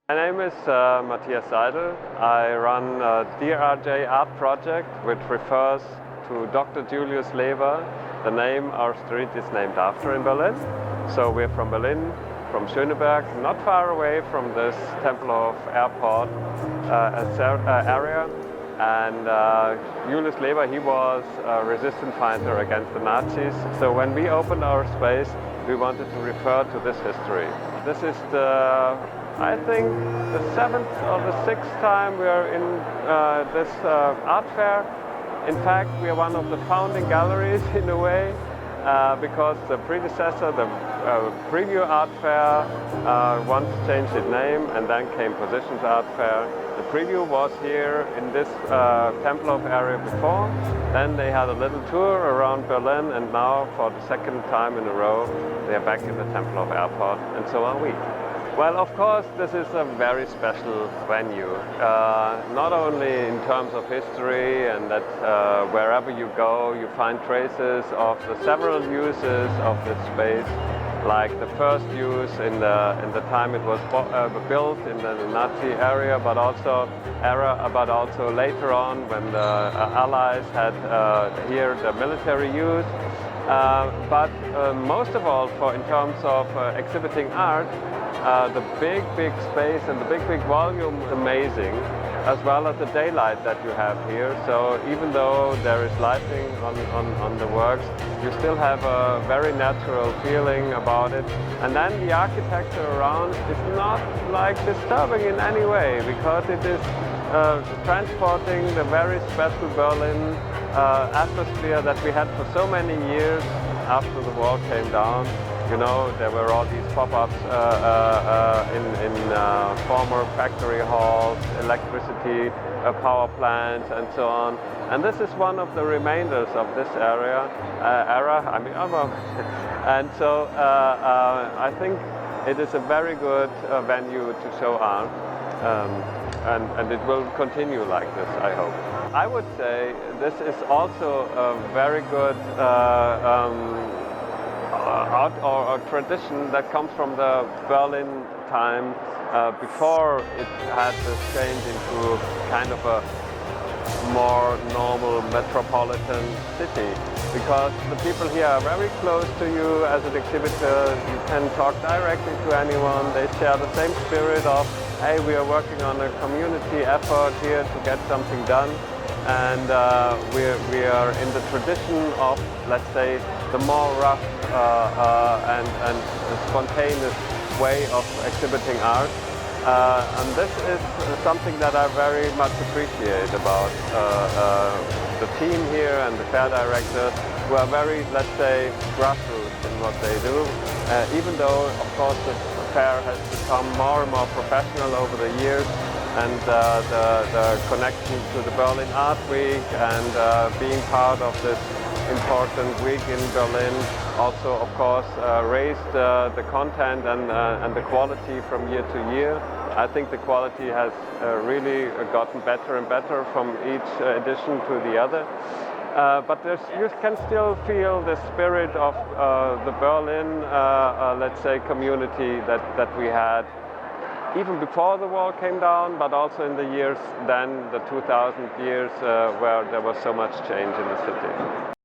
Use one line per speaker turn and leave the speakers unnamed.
My name is Matthias Seidel. I run DRJ Art Project, which refers to Dr. Julius Leber, the name our street is named after in Berlin. So we're from Berlin, from Schöneberg, not far away from this Tempelhof Airport area. And Julius Leber, he was a resistance fighter against the Nazis. So when we opened our space, we wanted to refer to this history. This is I think the 7th or the 6th time we are in this art fair. In fact, we are one of the founding galleries in a way, because the predecessor, the preview art fair, once changed its name, and then came Positions Art Fair. The preview was here in this Tempelhof area before. Then they had a little tour around Berlin, and now for the 2nd time in a row, they are back in the Tempelhof Airport, and so are we. Well, of course, this is a very special venue, not only in terms of history and that wherever you go you find traces of the several uses of this space, like the first use in the time it was built in the Nazi area, but also later on when the Allies had here the military use. But most of all, in terms of exhibiting art, the big space and the big volume is amazing, as well as the daylight that you have here. So even though there is lighting on the works, you still have a very natural feeling about it. And then the architecture around is not like disturbing in any way, because it is transporting the very special Berlin atmosphere that we had for so many years after the wall came down. You know, there were all these pop-ups in former factory halls, electricity power plants, and so on. And this is one of the remainders of this era. And so I think it is a very good venue to show art. And it will continue like this, I hope. I would say this is also a very good art or tradition that comes from the Berlin time, before it had this change into kind of a more normal metropolitan city, because the people here are very close to you as an exhibitor. You can talk directly to anyone. They share the same spirit of, hey, we are working on a community effort here to get something done. And we are in the tradition of, let's say, the more rough and spontaneous way of exhibiting art. And this is something that I very much appreciate about the team here and the fair directors, who are very, let's say, grassroots in what they do. Even though, of course, the fair has become more and more professional over the years, and the connection to the Berlin Art Week and being part of this important week in Berlin also, of course, raised the content and the quality from year to year. I think the quality has really gotten better and better from each edition to the other. But you can still feel the spirit of the Berlin, let's say, community that we had even before the wall came down, but also in the years then, the 2000 years, where there was so much change in the city.